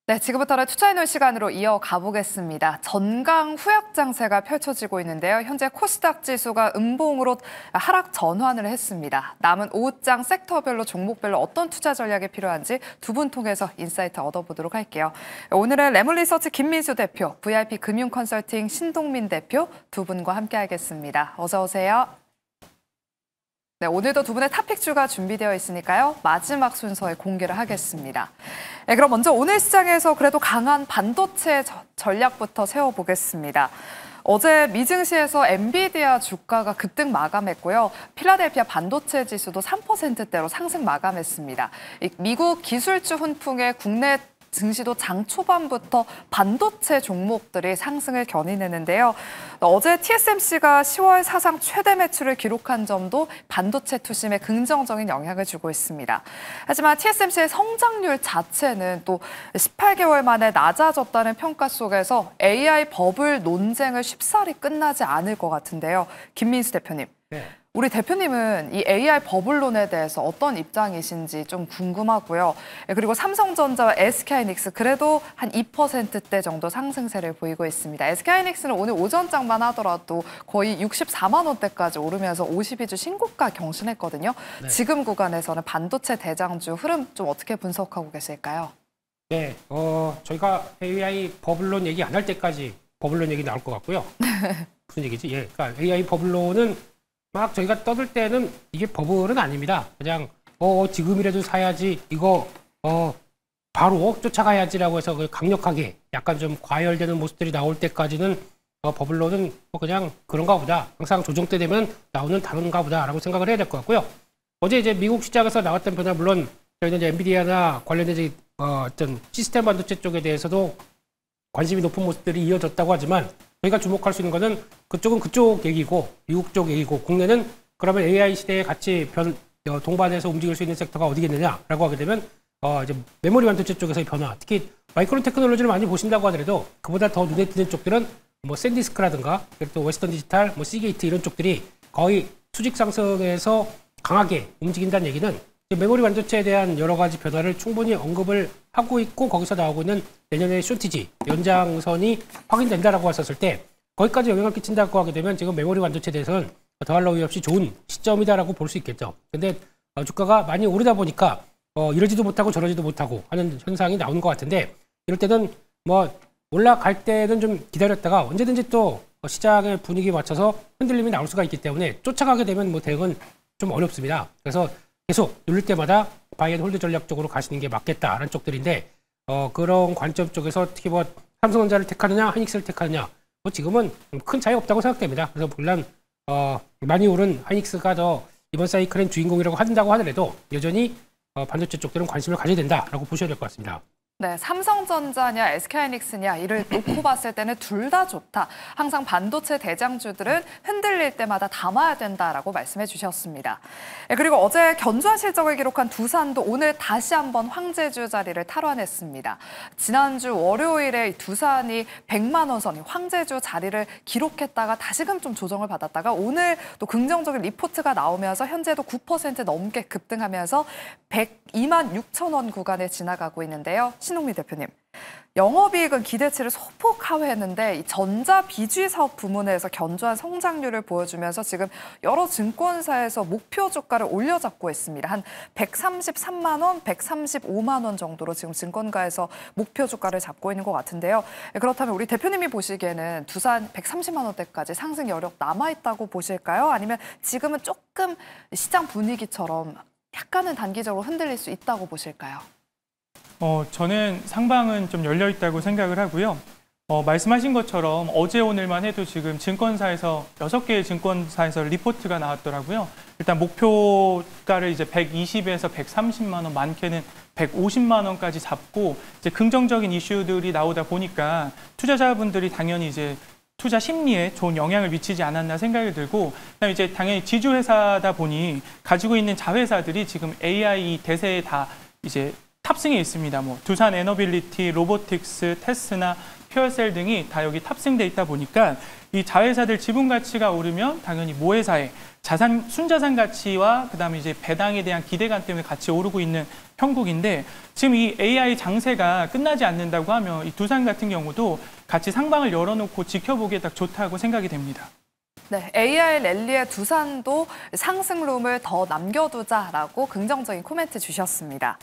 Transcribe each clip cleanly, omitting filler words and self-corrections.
네, 지금부터는 투자해놓은 시간으로 이어가 보겠습니다. 전강 후약 장세가 펼쳐지고 있는데요. 현재 코스닥 지수가 음봉으로 하락 전환을 했습니다. 남은 5장 섹터별로 종목별로 어떤 투자 전략이 필요한지 두 분 통해서 인사이트 얻어보도록 할게요. 오늘은 레몬리서치 김민수 대표, VIP 금융 컨설팅 신동민 대표 두 분과 함께 하겠습니다. 어서 오세요. 네, 오늘도 두 분의 탑픽주가 준비되어 있으니까요. 마지막 순서에 공개를 하겠습니다. 네, 그럼 먼저 오늘 시장에서 그래도 강한 반도체 전략부터 세워보겠습니다. 어제 미증시에서 엔비디아 주가가 급등 마감했고요. 필라델피아 반도체 지수도 3%대로 상승 마감했습니다. 미국 기술주 훈풍에 국내 증시도 장 초반부터 반도체 종목들이 상승을 견인했는데요. 어제 TSMC가 10월 사상 최대 매출을 기록한 점도 반도체 투심에 긍정적인 영향을 주고 있습니다. 하지만 TSMC의 성장률 자체는 또 18개월 만에 낮아졌다는 평가 속에서 AI 버블 논쟁을 쉽사리 끝나지 않을 것 같은데요. 김민수 대표님. 네. 우리 대표님은 이 AI 버블론에 대해서 어떤 입장이신지 좀 궁금하고요. 그리고 삼성전자와 SK하이닉스 그래도 한 2%대 정도 상승세를 보이고 있습니다. SK하이닉스는 오늘 오전장만 하더라도 거의 64만 원대까지 오르면서 52주 신고가 경신했거든요. 네. 지금 구간에서는 반도체 대장주 흐름 좀 어떻게 분석하고 계실까요? 네, 저희가 AI 버블론 얘기 안 할 때까지 버블론 얘기 나올 것 같고요. 무슨 얘기지? 예, 그러니까 AI 버블론은 막 저희가 떠들 때는 이게 버블은 아닙니다. 그냥 지금이라도 사야지 이거 바로 쫓아가야지라고 해서 강력하게 약간 좀 과열되는 모습들이 나올 때까지는 버블론은 그냥 그런가 보다. 항상 조정 때 되면 나오는 단어인가 보다라고 생각을 해야 될 것 같고요. 어제 이제 미국 시장에서 나왔던 변화 물론 저희는 이제 엔비디아나 관련된 어떤 시스템 반도체 쪽에 대해서도 관심이 높은 모습들이 이어졌다고 하지만 저희가 주목할 수 있는 것은 그쪽은 그쪽 얘기고 미국 쪽 얘기고 국내는 그러면 AI 시대에 같이 동반해서 움직일 수 있는 섹터가 어디겠느냐라고 하게 되면 이제 메모리 반도체 쪽에서의 변화, 특히 마이크론 테크놀로지를 많이 보신다고 하더라도 그보다 더 눈에 띄는 쪽들은 뭐 샌디스크라든가 또 웨스턴 디지털, 뭐 시게이트 이런 쪽들이 거의 수직 상승에서 강하게 움직인다는 얘기는 메모리 반도체에 대한 여러 가지 변화를 충분히 언급을 하고 있고 거기서 나오고 있는 내년의 쇼티지, 연장선이 확인된다라고 했었을 때 거기까지 영향을 끼친다고 하게 되면 지금 메모리 반도체에 대해서는 더할 나위 없이 좋은 시점이다라고 볼 수 있겠죠. 근데 주가가 많이 오르다 보니까 이러지도 못하고 저러지도 못하고 하는 현상이 나오는 것 같은데 이럴 때는 뭐 올라갈 때는 좀 기다렸다가 언제든지 또 시장의 분위기에 맞춰서 흔들림이 나올 수가 있기 때문에 쫓아가게 되면 뭐 대응은 좀 어렵습니다. 그래서 계속 누릴 때마다 바이앤홀드 전략 쪽으로 가시는 게 맞겠다라는 쪽들인데 그런 관점 쪽에서 특히 뭐 삼성전자를 택하느냐 하이닉스를 택하느냐 뭐 지금은 큰 차이 없다고 생각됩니다. 그래서 물론 많이 오른 하이닉스가 더 이번 사이클의 주인공이라고 한다고 하더라도 여전히 반도체 쪽들은 관심을 가져야 된다라고 보셔야 될 것 같습니다. 네, 삼성전자냐 SK하이닉스냐 이를 놓고 봤을 때는 둘 다 좋다. 항상 반도체 대장주들은 흔들릴 때마다 담아야 된다라고 말씀해 주셨습니다. 네, 그리고 어제 견조한 실적을 기록한 두산도 오늘 다시 한번 황제주 자리를 탈환했습니다. 지난주 월요일에 두산이 100만 원 선 황제주 자리를 기록했다가 다시금 좀 조정을 받았다가 오늘 또 긍정적인 리포트가 나오면서 현재도 9% 넘게 급등하면서 102만 6천 원 구간을 지나가고 있는데요. 신동민 대표님, 영업이익은 기대치를 소폭 하회했는데 이 전자 비주류 사업 부문에서 견조한 성장률을 보여주면서 지금 여러 증권사에서 목표 주가를 올려잡고 있습니다. 한 133만 원, 135만 원 정도로 지금 증권가에서 목표 주가를 잡고 있는 것 같은데요. 그렇다면 우리 대표님이 보시기에는 두산 130만 원대까지 상승 여력 남아있다고 보실까요? 아니면 지금은 조금 시장 분위기처럼 약간은 단기적으로 흔들릴 수 있다고 보실까요? 저는 상방은 좀 열려 있다고 생각을 하고요. 말씀하신 것처럼 어제 오늘만 해도 지금 증권사에서 6개의 증권사에서 리포트가 나왔더라고요. 일단 목표가를 이제 120에서 130만 원, 많게는 150만 원까지 잡고 이제 긍정적인 이슈들이 나오다 보니까 투자자분들이 당연히 이제 투자 심리에 좋은 영향을 미치지 않았나 생각이 들고, 그다음에 이제 당연히 지주회사다 보니 가지고 있는 자회사들이 지금 AI 대세에 다 이제 탑승해 있습니다. 뭐 두산 에너빌리티, 로보틱스, 테스나, 퓨어셀 등이 다 여기 탑승돼 있다 보니까 이 자회사들 지분 가치가 오르면 당연히 모회사의 순자산 가치와 그다음에 이제 배당에 대한 기대감 때문에 같이 오르고 있는 형국인데 지금 이 AI 장세가 끝나지 않는다고 하면 이 두산 같은 경우도 같이 상방을 열어놓고 지켜보기에 딱 좋다고 생각이 됩니다. 네, AI 랠리에 두산도 상승룸을 더 남겨두자라고 긍정적인 코멘트 주셨습니다.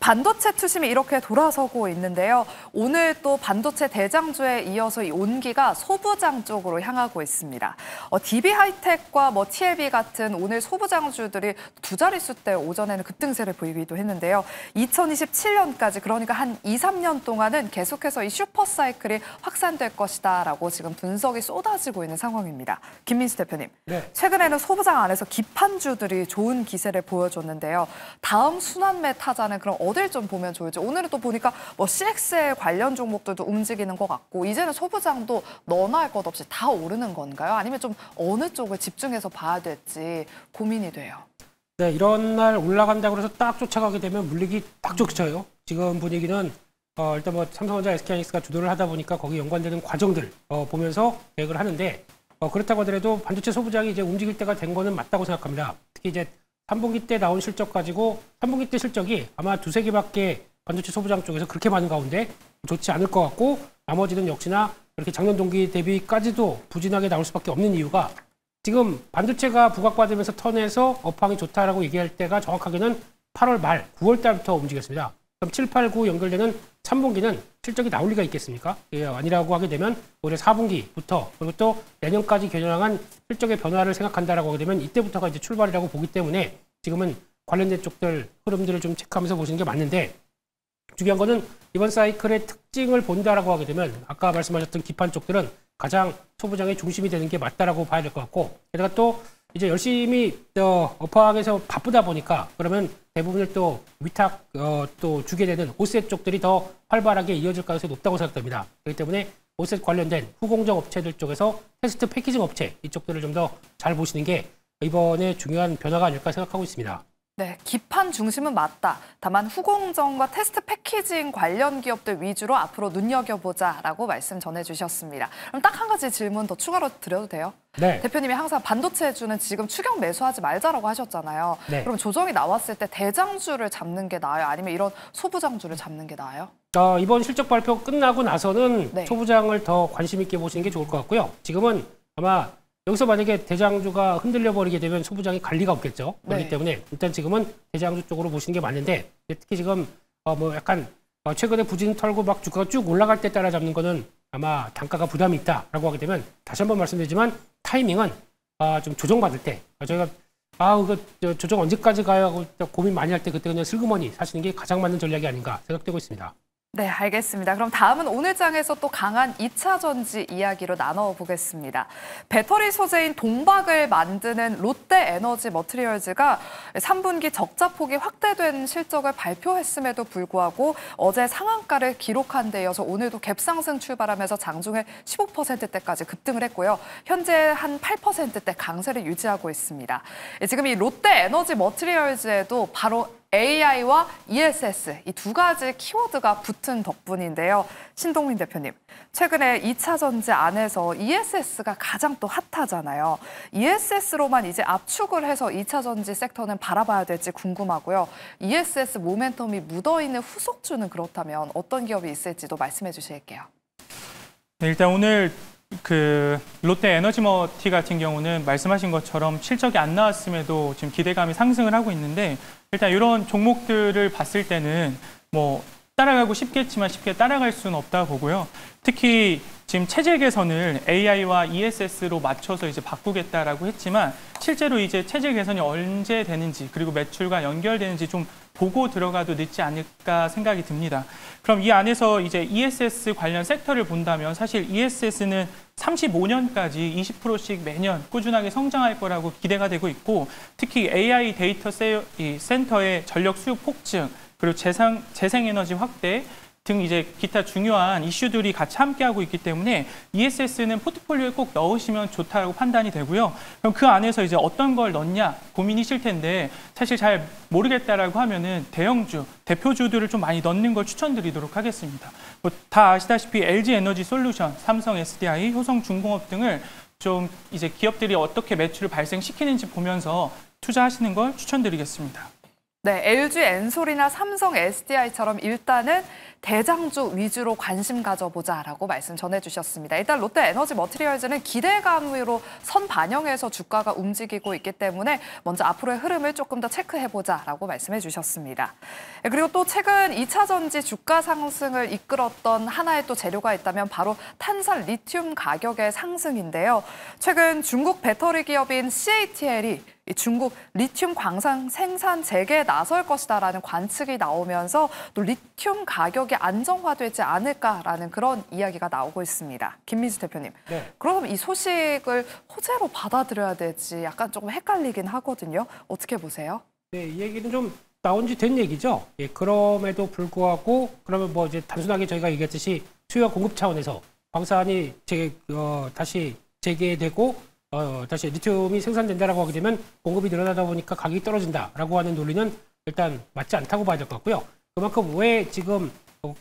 반도체 투심이 이렇게 돌아서고 있는데요. 오늘 또 반도체 대장주에 이어서 이 온기가 소부장 쪽으로 향하고 있습니다. DB 하이텍과 TLB 같은 오늘 소부장주들이 두 자릿수대 오전에는 급등세를 보이기도 했는데요. 2027년까지 그러니까 한 2, 3년 동안은 계속해서 이 슈퍼사이클이 확산될 것이다라고 지금 분석이 쏟아지고 있는 상황입니다. 김민수 대표님, 네. 최근에는 소부장 안에서 기판주들이 좋은 기세를 보여줬는데요. 다음 순환매 타자는 그럼 어딜 좀 보면 좋을지. 오늘은 또 보니까 CXL 관련 종목들도 움직이는 것 같고 이제는 소부장도 너나 할 것 없이 다 오르는 건가요? 아니면 좀 어느 쪽을 집중해서 봐야 될지 고민이 돼요. 네, 이런 날 올라간다고 해서 딱 쫓아가게 되면 물리기 딱 쫓겨요. 지금 분위기는 일단 삼성전자, SK하이닉스가 주도를 하다 보니까 거기 연관되는 과정들 보면서 계획을 하는데 그렇다고 하더라도 반도체 소부장이 이제 움직일 때가 된 거는 맞다고 생각합니다. 특히 이제 3분기 때 나온 실적 가지고 3분기 때 실적이 아마 두세 개밖에 반도체 소부장 쪽에서 그렇게 많은 가운데 좋지 않을 것 같고 나머지는 역시나 이렇게 작년 동기 대비까지도 부진하게 나올 수밖에 없는 이유가 지금 반도체가 부각받으면서 턴에서 업황이 좋다라고 얘기할 때가 정확하게는 8월 말, 9월 달부터 움직였습니다. 그럼 7, 8, 9 연결되는 3분기는 실적이 나올 리가 있겠습니까? 예, 아니라고 하게 되면 올해 4분기부터 그리고 또 내년까지 겨냥한 실적의 변화를 생각한다라고 하게 되면 이때부터가 이제 출발이라고 보기 때문에 지금은 관련된 쪽들 흐름들을 좀 체크하면서 보시는 게 맞는데 중요한 거는 이번 사이클의 특징을 본다라고 하게 되면 아까 말씀하셨던 기판 쪽들은 가장 소부장의 중심이 되는 게 맞다라고 봐야 될 것 같고 게다가 또 이제 열심히 업황에서 바쁘다 보니까 그러면 대부분을 또 위탁 또 주게 되는 오셋 쪽들이 더 활발하게 이어질 가능성이 높다고 생각됩니다. 그렇기 때문에 오셋 관련된 후공정 업체들 쪽에서 테스트 패키징 업체 이쪽들을 좀 더 잘 보시는 게 이번에 중요한 변화가 아닐까 생각하고 있습니다. 네, 기판 중심은 맞다. 다만 후공정과 테스트 패키징 관련 기업들 위주로 앞으로 눈여겨보자라고 말씀 전해주셨습니다. 그럼 딱 한 가지 질문 더 추가로 드려도 돼요? 네. 대표님이 항상 반도체주는 지금 추격 매수하지 말자라고 하셨잖아요. 네. 그럼 조정이 나왔을 때 대장주를 잡는 게 나아요? 아니면 이런 소부장주를 잡는 게 나아요? 이번 실적 발표 끝나고 나서는 네. 소부장을 더 관심 있게 보시는 게 좋을 것 같고요. 지금은 아마 여기서 만약에 대장주가 흔들려 버리게 되면 소부장이 갈 리가 없겠죠. 그렇기 네. 때문에 일단 지금은 대장주 쪽으로 보시는 게 맞는데 특히 지금 약간 최근에 부진 털고 막 주가가 쭉 올라갈 때 따라잡는 거는 아마 단가가 부담이 있다라고 하게 되면 다시 한번 말씀드리지만 타이밍은 좀 조정받을 때 저희가 이거 조정 언제까지 가요 하고 고민 많이 할 때 그때 그냥 슬그머니 사시는 게 가장 맞는 전략이 아닌가 생각되고 있습니다. 네, 알겠습니다. 그럼 다음은 오늘 장에서 또 강한 2차 전지 이야기로 나눠보겠습니다. 배터리 소재인 동박을 만드는 롯데에너지 머티리얼즈가 3분기 적자폭이 확대된 실적을 발표했음에도 불구하고 어제 상한가를 기록한 데 이어서 오늘도 갭상승 출발하면서 장중에 15%대까지 급등을 했고요. 현재 한 8%대 강세를 유지하고 있습니다. 지금 이 롯데에너지 머티리얼즈에도 바로 AI와 ESS 이 두 가지 키워드가 붙은 덕분인데요. 신동민 대표님, 최근에 2차 전지 안에서 ESS가 가장 또 핫하잖아요. ESS로만 이제 압축을 해서 2차 전지 섹터는 바라봐야 될지 궁금하고요. ESS 모멘텀이 묻어있는 후속주는 그렇다면 어떤 기업이 있을지도 말씀해 주실게요. 네, 일단 오늘 롯데 에너지머티 같은 경우는 말씀하신 것처럼 실적이 안 나왔음에도 지금 기대감이 상승을 하고 있는데 일단 이런 종목들을 봤을 때는 따라가고 싶겠지만 쉽게 따라갈 수는 없다 보고요. 특히 지금 체질 개선을 AI와 ESS로 맞춰서 이제 바꾸겠다라고 했지만 실제로 이제 체질 개선이 언제 되는지 그리고 매출과 연결되는지 좀 보고 들어가도 늦지 않을까 생각이 듭니다. 그럼 이 안에서 이제 ESS 관련 섹터를 본다면 사실 ESS는 35년까지 20%씩 매년 꾸준하게 성장할 거라고 기대가 되고 있고 특히 AI 데이터 센터의 전력 수요 폭증 그리고 재생에너지 확대 등 이제 기타 중요한 이슈들이 같이 함께하고 있기 때문에 ESS는 포트폴리오에 꼭 넣으시면 좋다고 판단이 되고요. 그럼 그 안에서 이제 어떤 걸 넣냐 고민이실 텐데 사실 잘 모르겠다라고 하면은 대형주, 대표주들을 좀 많이 넣는 걸 추천드리도록 하겠습니다. 뭐 다 아시다시피 LG 에너지 솔루션, 삼성 SDI, 효성중공업 등을 좀 이제 기업들이 어떻게 매출을 발생시키는지 보면서 투자하시는 걸 추천드리겠습니다. 네, LG 엔솔이나 삼성 SDI처럼 일단은 대장주 위주로 관심 가져보자라고 말씀 전해주셨습니다. 일단 롯데 에너지 머티리얼즈는 기대감으로 선 반영해서 주가가 움직이고 있기 때문에 먼저 앞으로의 흐름을 조금 더 체크해보자라고 말씀해 주셨습니다. 그리고 또 최근 2차 전지 주가 상승을 이끌었던 하나의 또 재료가 있다면 바로 탄산 리튬 가격의 상승인데요. 최근 중국 배터리 기업인 CATL이 중국 리튬 광산 생산 재개에 나설 것이다라는 관측이 나오면서 또 리튬 가격이 안정화되지 않을까라는 그런 이야기가 나오고 있습니다. 김민수 대표님, 네. 그럼 이 소식을 호재로 받아들여야 될지 약간 조금 헷갈리긴 하거든요. 어떻게 보세요? 네, 이 얘기는 좀 나온 지 된 얘기죠. 예, 그럼에도 불구하고 그러면 뭐 이제 단순하게 저희가 얘기했듯이 수요와 공급 차원에서 광산이 다시 재개되고 다시 리튬이 생산된다라고 하게 되면 공급이 늘어나다 보니까 가격이 떨어진다라고 하는 논리는 일단 맞지 않다고 봐야 될 것 같고요. 그만큼 왜 지금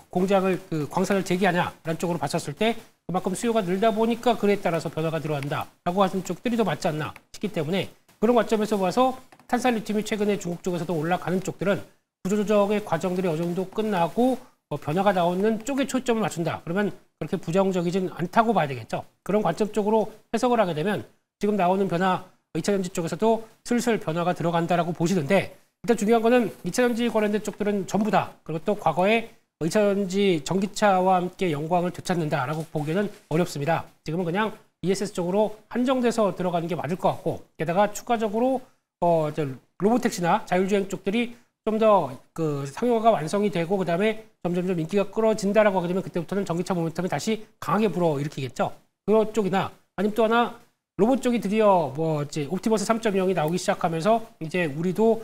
공장을 광산을 재개하냐라는 쪽으로 봤었을 때 그만큼 수요가 늘다 보니까 그에 따라서 변화가 들어간다라고 하는 쪽들이 더 맞지 않나 싶기 때문에 그런 관점에서 봐서 탄산 리튬이 최근에 중국 쪽에서도 올라가는 쪽들은 구조조정의 과정들이 어느 정도 끝나고 변화가 나오는 쪽에 초점을 맞춘다. 그러면 그렇게 부정적이진 않다고 봐야 되겠죠. 그런 관점 쪽으로 해석을 하게 되면 지금 나오는 변화, 2차전지 쪽에서도 슬슬 변화가 들어간다라고 보시는데 일단 중요한 거는 2차전지 관련된 쪽들은 전부 다 그리고 또 과거에 2차전지 전기차와 함께 영광을 되찾는다라고 보기에는 어렵습니다. 지금은 그냥 ESS 쪽으로 한정돼서 들어가는 게 맞을 것 같고 게다가 추가적으로 로보택시나 자율주행 쪽들이 좀 더 상용화가 완성이 되고 그다음에 점점점 인기가 끌어진다라고 하게 되면 그때부터는 전기차 모멘텀이 다시 강하게 불어일으키겠죠. 그런 쪽이나 아니면 또 하나 로봇 쪽이 드디어 옵티머스 3.0이 나오기 시작하면서 이제 우리도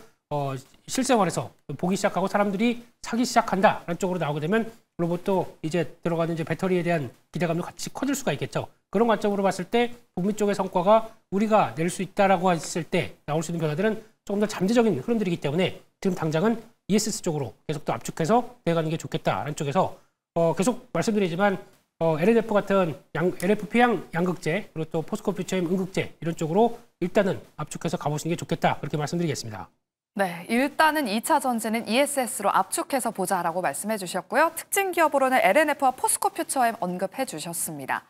실생활에서 보기 시작하고 사람들이 사기 시작한다라는 쪽으로 나오게 되면 로봇도 이제 들어가는 이제 배터리에 대한 기대감도 같이 커질 수가 있겠죠. 그런 관점으로 봤을 때 북미 쪽의 성과가 우리가 낼 수 있다라고 했을 때 나올 수 있는 변화들은 조금 더 잠재적인 흐름들이기 때문에 지금 당장은 ESS 쪽으로 계속 또 압축해서 내가는 게 좋겠다라는 쪽에서 계속 말씀드리지만 LNF 같은 LFP향 양극재 그리고 또 포스코 퓨처엠 음극재 이런 쪽으로 일단은 압축해서 가보시는 게 좋겠다 그렇게 말씀드리겠습니다. 네, 일단은 2차 전지는 ESS로 압축해서 보자라고 말씀해 주셨고요. 특징 기업으로는 LNF와 포스코 퓨처엠 언급해 주셨습니다.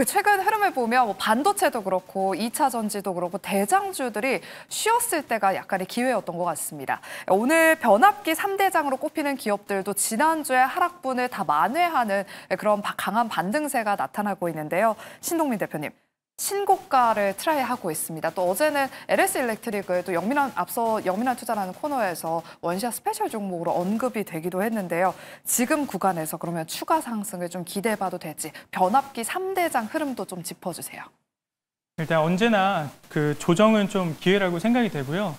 최근 흐름을 보면 반도체도 그렇고 2차 전지도 그렇고 대장주들이 쉬었을 때가 약간의 기회였던 것 같습니다. 오늘 변압기 3대장으로 꼽히는 기업들도 지난주에 하락분을 다 만회하는 그런 강한 반등세가 나타나고 있는데요. 신동민 대표님. 신고가를 트라이하고 있습니다. 또 어제는 LS 일렉트릭을 또 영민한 투자라는 코너에서 원시아 스페셜 종목으로 언급이 되기도 했는데요. 지금 구간에서 그러면 추가 상승을 좀 기대해봐도 될지 변압기 3대장 흐름도 좀 짚어주세요. 일단 언제나 그 조정은 좀 기회라고 생각이 되고요.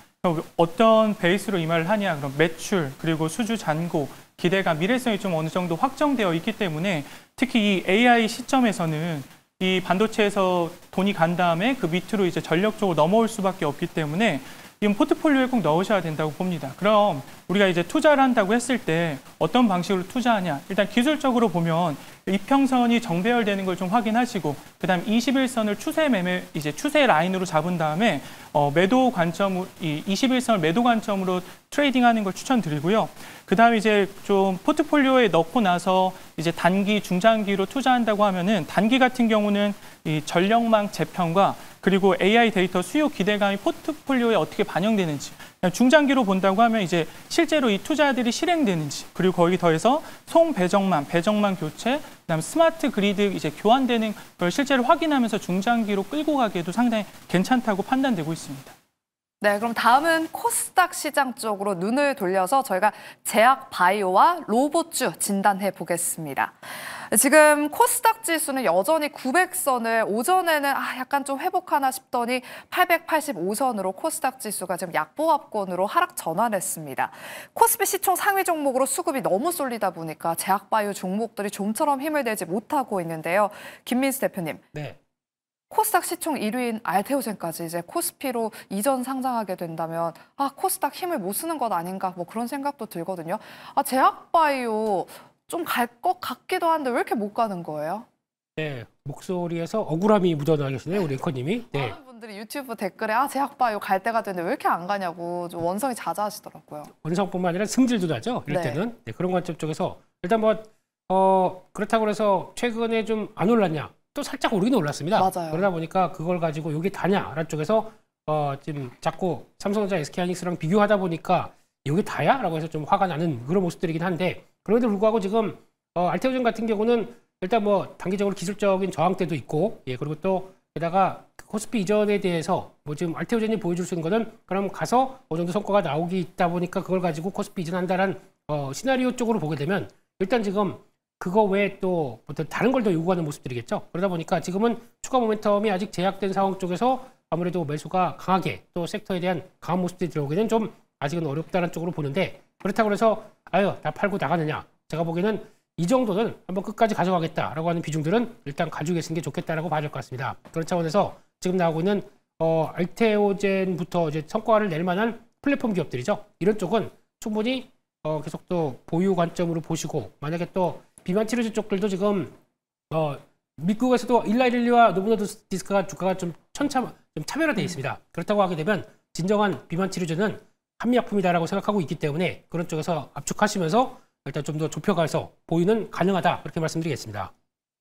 어떤 베이스로 이 말을 하냐, 그럼 매출 그리고 수주 잔고 기대감, 미래성이 좀 어느 정도 확정되어 있기 때문에 특히 이 AI 시점에서는 이 반도체에서 돈이 간 다음에 그 밑으로 이제 전력적으로 넘어올 수밖에 없기 때문에 이건 포트폴리오에 꼭 넣으셔야 된다고 봅니다. 그럼 우리가 이제 투자를 한다고 했을 때 어떤 방식으로 투자하냐? 일단 기술적으로 보면 이평선이 정배열되는 걸 좀 확인하시고 그다음 21선을 추세 라인으로 잡은 다음에 매도 관점 이 21선을 매도 관점으로 트레이딩하는 걸 추천드리고요. 그다음에 이제 좀 포트폴리오에 넣고 나서 이제 단기, 중장기로 투자한다고 하면은 단기 같은 경우는 이 전력망 재편과 그리고 AI 데이터 수요 기대감이 포트폴리오에 어떻게 반영되는지, 중장기로 본다고 하면 이제 실제로 이 투자들이 실행되는지, 그리고 거기 더해서 배정망 교체, 그다음 스마트 그리드 이제 교환되는 걸 실제로 확인하면서 중장기로 끌고 가기에도 상당히 괜찮다고 판단되고 있습니다. 네, 그럼 다음은 코스닥 시장 쪽으로 눈을 돌려서 저희가 제약바이오와 로봇주 진단해 보겠습니다. 지금 코스닥 지수는 여전히 900선을 오전에는 약간 좀 회복하나 싶더니 885선으로 코스닥 지수가 지금 약보합권으로 하락 전환했습니다. 코스피 시총 상위 종목으로 수급이 너무 쏠리다 보니까 제약바이오 종목들이 좀처럼 힘을 내지 못하고 있는데요. 김민수 대표님. 네. 코스닥 시총 1위인 알테오젠까지 이제 코스피로 이전 상장하게 된다면 코스닥 힘을 못 쓰는 것 아닌가 뭐 그런 생각도 들거든요. 제약바이오 좀 갈 것 같기도 한데 왜 이렇게 못 가는 거예요? 네, 목소리에서 억울함이 묻어나 계시네요, 우리 앵커님이. 네. 많은 분들이 유튜브 댓글에 제약바이오 갈 때가 됐는데 왜 이렇게 안 가냐고 좀 원성이 자자하시더라고요. 원성뿐만 아니라 승질도 나죠, 이럴 네. 때는. 네, 그런 관점 쪽에서 일단 그렇다고 해서 최근에 좀 안 올랐냐? 또 살짝 오르긴 올랐습니다. 맞아요. 그러다 보니까 그걸 가지고 이게 다냐라는 쪽에서 지금 자꾸 삼성전자, SK하이닉스랑 비교하다 보니까 이게 다야? 라고 해서 좀 화가 나는 그런 모습들이긴 한데 그럼에도 불구하고 지금 알테오젠 같은 경우는 일단 단기적으로 기술적인 저항대도 있고 그리고 또 게다가 코스피 이전에 대해서 지금 알테오젠이 보여줄 수 있는 거는 그럼 가서 어느 정도 성과가 나오기 있다 보니까 그걸 가지고 코스피 이전한다는 시나리오 쪽으로 보게 되면 일단 지금 그거 외에 또 어떤 다른 걸 더 요구하는 모습들이겠죠. 그러다 보니까 지금은 추가 모멘텀이 아직 제약된 상황 쪽에서 아무래도 매수가 강하게 또 섹터에 대한 강한 모습들이 들어오기는 좀 아직은 어렵다는 쪽으로 보는데 그렇다고 해서 다 팔고 나가느냐. 제가 보기에는 이 정도는 한번 끝까지 가져가겠다라고 하는 비중들은 일단 가지고 계시는 게 좋겠다라고 봐야 될 것 같습니다. 그런 차원에서 지금 나오고 있는 알테오젠부터 이제 성과를 낼 만한 플랫폼 기업들이죠. 이런 쪽은 충분히 계속 또 보유 관점으로 보시고 만약에 또 비만 치료제 쪽들도 지금 미국에서도 일라일리와 노보노디스크가 주가가 좀 차별화되어 있습니다. 그렇다고 하게 되면 진정한 비만 치료제는 한미약품이다라고 생각하고 있기 때문에 그런 쪽에서 압축하시면서 일단 좀 더 좁혀가서 보유는 가능하다 그렇게 말씀드리겠습니다.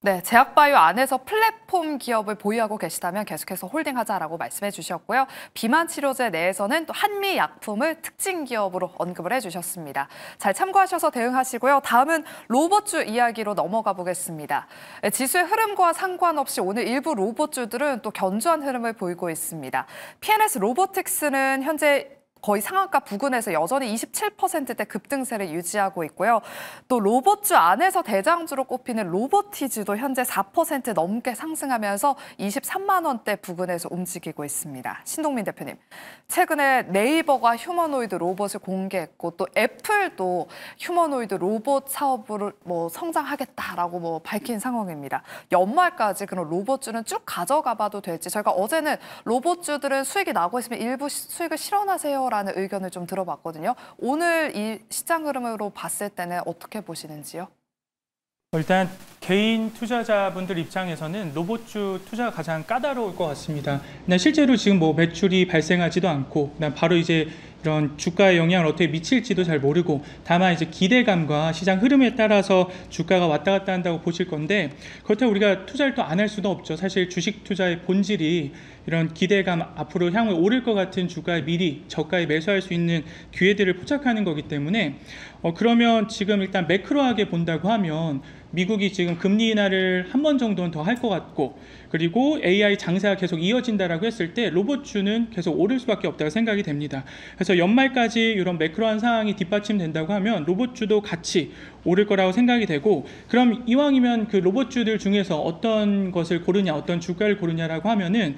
네, 제약바이오 안에서 플랫폼 기업을 보유하고 계시다면 계속해서 홀딩하자라고 말씀해 주셨고요. 비만 치료제 내에서는 또 한미약품을 특징 기업으로 언급을 해주셨습니다. 잘 참고하셔서 대응하시고요. 다음은 로봇주 이야기로 넘어가 보겠습니다. 지수의 흐름과 상관없이 오늘 일부 로봇주들은 또 견조한 흐름을 보이고 있습니다. PNS 로보틱스는 현재 거의 상한가 부근에서 여전히 27%대 급등세를 유지하고 있고요. 또 로봇주 안에서 대장주로 꼽히는 로보티즈도 현재 4% 넘게 상승하면서 23만 원대 부근에서 움직이고 있습니다. 신동민 대표님, 최근에 네이버가 휴머노이드 로봇을 공개했고 또 애플도 휴머노이드 로봇 사업을 성장하겠다라고 밝힌 상황입니다. 연말까지 그런 로봇주는 쭉 가져가봐도 될지 저희가 어제는 로봇주들은 수익이 나고 있으면 일부 수익을 실현하세요. 라는 의견을 좀 들어봤거든요. 오늘 이 시장 흐름으로 봤을 때는 어떻게 보시는지요? 일단 개인 투자자분들 입장에서는 로봇주 투자가 가장 까다로울 것 같습니다. 실제로 지금 매출이 발생하지도 않고 바로 이제 이런 주가의 영향을 어떻게 미칠지도 잘 모르고 다만 이제 기대감과 시장 흐름에 따라서 주가가 왔다 갔다 한다고 보실 건데 그렇다고 우리가 투자를 또 안 할 수도 없죠. 사실 주식 투자의 본질이 이런 기대감 앞으로 향후 오를 것 같은 주가에 미리 저가에 매수할 수 있는 기회들을 포착하는 거기 때문에 그러면 지금 일단 매크로하게 본다고 하면 미국이 지금 금리 인하를 한 번 정도는 더 할 것 같고 그리고 AI 장세가 계속 이어진다라고 했을 때 로봇주는 계속 오를 수밖에 없다고 생각이 됩니다. 그래서 연말까지 이런 매크로한 상황이 뒷받침된다고 하면 로봇주도 같이 오를 거라고 생각이 되고 그럼 이왕이면 그 로봇주들 중에서 어떤 것을 고르냐 어떤 주가를 고르냐라고 하면은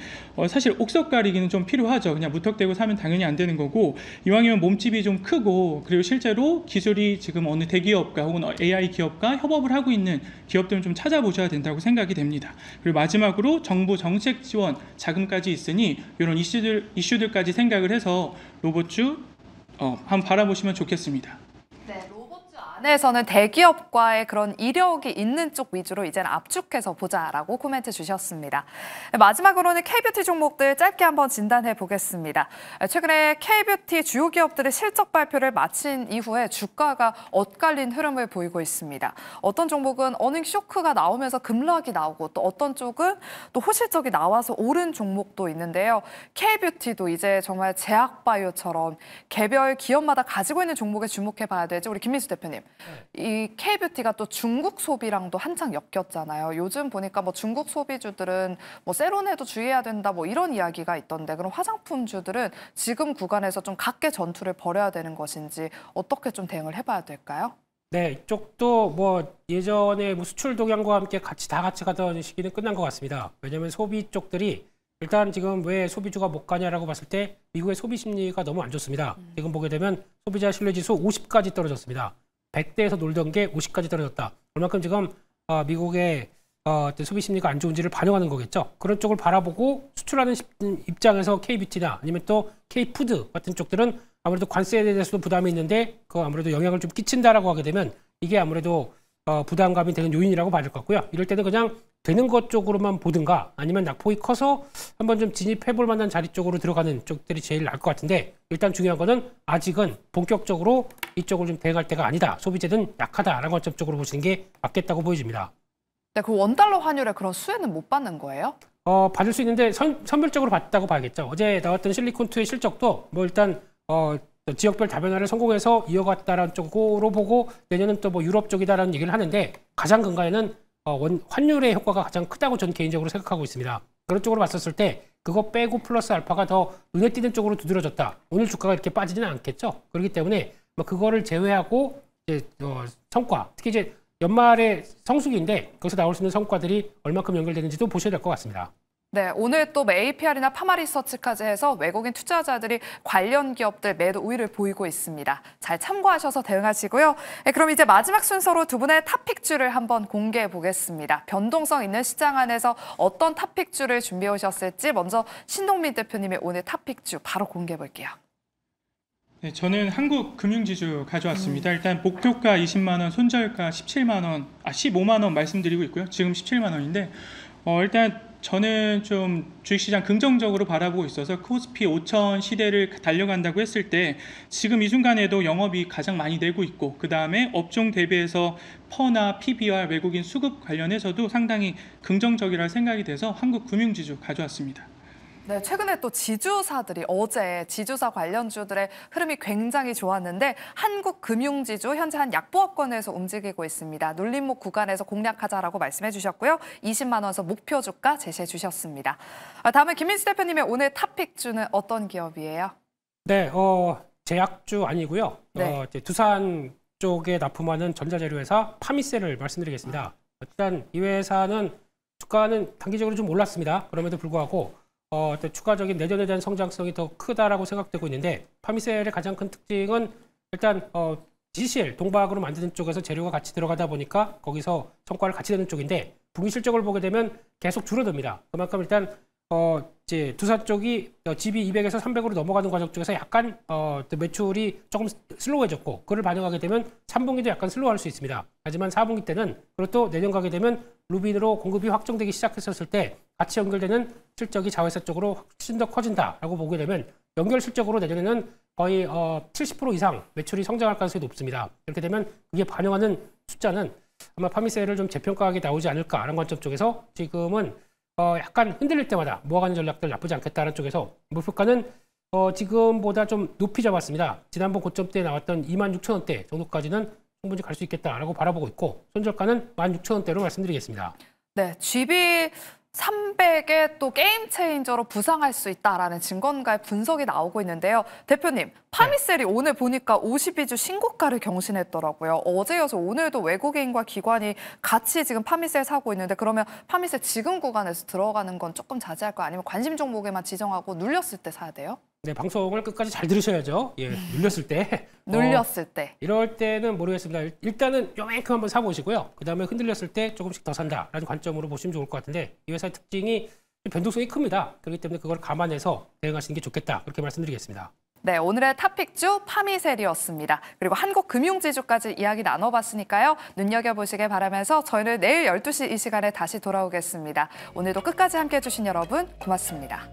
사실 옥석 가리기는 좀 필요하죠. 그냥 무턱대고 사면 당연히 안 되는 거고 이왕이면 몸집이 좀 크고 그리고 실제로 기술이 지금 어느 대기업과 혹은 AI 기업과 협업을 하고 있는 기업들은 좀 찾아보셔야 된다고 생각이 됩니다. 그리고 마지막으로 정부 정책 지원 자금까지 있으니 이런 이슈들까지 생각을 해서 로봇주 한번 바라보시면 좋겠습니다. 네, 로봇주 안에서는 대기업과의 그런 이력이 있는 쪽 위주로 이제는 압축해서 보자라고 코멘트 주셨습니다. 마지막으로는 K뷰티 종목들 짧게 한번 진단해 보겠습니다. 최근에 K뷰티 주요 기업들의 실적 발표를 마친 이후에 주가가 엇갈린 흐름을 보이고 있습니다. 어떤 종목은 어닝 쇼크가 나오면서 급락이 나오고 또 어떤 쪽은 또 호실적이 나와서 오른 종목도 있는데요. K뷰티도 이제 정말 제약바이오처럼 개별 기업마다 가지고 있는 종목에 주목해 봐야 되죠. 우리 김민수 대표님. 이 K뷰티가 또 중국 소비랑도 한창 엮였잖아요. 요즘 보니까 뭐 중국 소비주들은 뭐 세론에도 주의해야 된다 뭐 이런 이야기가 있던데 그럼 화장품주들은 지금 구간에서 좀 각계 전투를 벌여야 되는 것인지 어떻게 좀 대응을 해봐야 될까요? 네, 이쪽도 뭐 예전에 뭐 수출 동향과 함께 다 같이 가던 시기는 끝난 것 같습니다. 왜냐하면 소비 쪽들이 일단 지금 왜 소비주가 못 가냐라고 봤을 때 미국의 소비 심리가 너무 안 좋습니다. 지금 보게 되면 소비자 신뢰지수 50까지 떨어졌습니다. 100대에서 놀던 게 50까지 떨어졌다. 얼마큼 지금 미국의 어떤 소비 심리가 안 좋은지를 반영하는 거겠죠. 그런 쪽을 바라보고 수출하는 입장에서 K뷰티나 아니면 또 K푸드 같은 쪽들은 아무래도 관세에 대해서도 부담이 있는데 그 아무래도 영향을 좀 끼친다라고 하게 되면 이게 아무래도 부담감이 되는 요인이라고 봐야 될 것 같고요. 이럴 때는 그냥 되는 것 쪽으로만 보든가 아니면 낙폭이 커서 한번 좀 진입해 볼 만한 자리 쪽으로 들어가는 쪽들이 제일 나을 것 같은데 일단 중요한 거는 아직은 본격적으로 이쪽을 좀 대응할 때가 아니다. 소비재는 약하다라는 관점 쪽으로 보시는 게 맞겠다고 보여집니다. 네, 그 원달러 환율의 그런 수혜는 못 받는 거예요? 받을 수 있는데 선별적으로 받다고 봐야겠죠. 어제 나왔던 실리콘2의 실적도 뭐 일단 지역별 다변화를 성공해서 이어갔다라는 쪽으로 보고 내년은 또 뭐 유럽 쪽이다라는 얘기를 하는데 가장 근거에는 환율의 효과가 가장 크다고 저는 개인적으로 생각하고 있습니다. 그런 쪽으로 봤었을 때 그거 빼고 플러스 알파가 더 눈에 띄는 쪽으로 두드러졌다. 오늘 주가가 이렇게 빠지지는 않겠죠. 그렇기 때문에 뭐 그거를 제외하고 이제 성과, 특히 이제 연말의 성수기인데 거기서 나올 수 있는 성과들이 얼마큼 연결되는지도 보셔야 될 것 같습니다. 네, 오늘 또 APR이나 파마리서치까지 해서 외국인 투자자들이 관련 기업들 매도 우위를 보이고 있습니다. 잘 참고하셔서 대응하시고요. 네, 그럼 이제 마지막 순서로 두 분의 탑픽주를 한번 공개해 보겠습니다. 변동성 있는 시장 안에서 어떤 탑픽주를 준비해 오셨을지 먼저 신동민 대표님의 오늘 탑픽주 바로 공개해 볼게요. 네, 저는 한국 금융지주 가져왔습니다. 일단 목표가 20만 원, 손절가 17만 원, 15만 원 말씀드리고 있고요. 지금 17만 원인데 일단 저는 좀 주식시장 긍정적으로 바라보고 있어서 코스피 5천 시대를 달려간다고 했을 때 지금 이 순간에도 영업이익 가장 많이 내고 있고 그 다음에 업종 대비해서 퍼나 PBR 외국인 수급 관련해서도 상당히 긍정적이라 생각이 돼서 한국 금융지주 가져왔습니다. 네, 최근에 또 지주사들이 어제 지주사 관련주들의 흐름이 굉장히 좋았는데 한국 금융지주 현재 한 약보합권에서 움직이고 있습니다. 눌림목 구간에서 공략하자라고 말씀해 주셨고요. 20만 원에서 목표 주가 제시해 주셨습니다. 다음은 김민수 대표님의 오늘 탑픽주는 어떤 기업이에요? 네, 제약주 아니고요. 네. 이제 두산 쪽에 납품하는 전자재료회사 파미셀을 말씀드리겠습니다. 일단 이 회사는 주가는 단기적으로 좀 올랐습니다. 그럼에도 불구하고 추가적인 내년에 대한 성장성이 더 크다라고 생각되고 있는데 파미셀의 가장 큰 특징은 일단 GCL 동박으로 만드는 쪽에서 재료가 같이 들어가다 보니까 거기서 성과를 같이 내는 쪽인데 분기 실적을 보게 되면 계속 줄어듭니다. 그만큼 일단 이제 두산 쪽이 GB 200에서 300으로 넘어가는 과정 쪽에서 약간 매출이 조금 슬로우해졌고 그를 반영하게 되면 3분기도 약간 슬로우할 수 있습니다. 하지만 4분기 때는 그리고 또 내년 가게 되면 루빈으로 공급이 확정되기 시작했었을 때 같이 연결되는 실적이 자회사 쪽으로 훨씬 더 커진다라고 보게 되면 연결 실적으로 내년에는 거의 70% 이상 매출이 성장할 가능성이 높습니다. 이렇게 되면 그게 반영하는 숫자는 아마 파미셀을 좀 재평가하게 나오지 않을까라는 관점 쪽에서 지금은 약간 흔들릴 때마다 모아가는 전략들 나쁘지 않겠다는 쪽에서 목표가는 지금보다 좀 높이 잡았습니다. 지난번 고점대에 나왔던 26,000원대 정도까지는 충분히 갈 수 있겠다라고 바라보고 있고 손절가는 16,000원대로 말씀드리겠습니다. 네, GB 300에 또 게임 체인저로 부상할 수 있다라는 증권가의 분석이 나오고 있는데요. 대표님, 파미셀이 오늘 보니까 52주 신고가를 경신했더라고요. 어제여서 오늘도 외국인과 기관이 같이 지금 파미셀 사고 있는데 그러면 파미셀 지금 구간에서 들어가는 건 조금 자제할 거 아니면 관심 종목에만 지정하고 눌렸을 때 사야 돼요? 네, 방송을 끝까지 잘 들으셔야죠. 예, 눌렸을 때. 눌렸을 때. 이럴 때는 모르겠습니다. 일단은 요만큼 한번 사보시고요. 그 다음에 흔들렸을 때 조금씩 더 산다라는 관점으로 보시면 좋을 것 같은데 이 회사의 특징이 변동성이 큽니다. 그렇기 때문에 그걸 감안해서 대응하시는 게 좋겠다. 그렇게 말씀드리겠습니다. 네, 오늘의 탑픽주 파미셀이었습니다. 그리고 한국금융지주까지 이야기 나눠봤으니까요. 눈여겨보시길 바라면서 저희는 내일 12시 이 시간에 다시 돌아오겠습니다. 오늘도 끝까지 함께해 주신 여러분 고맙습니다.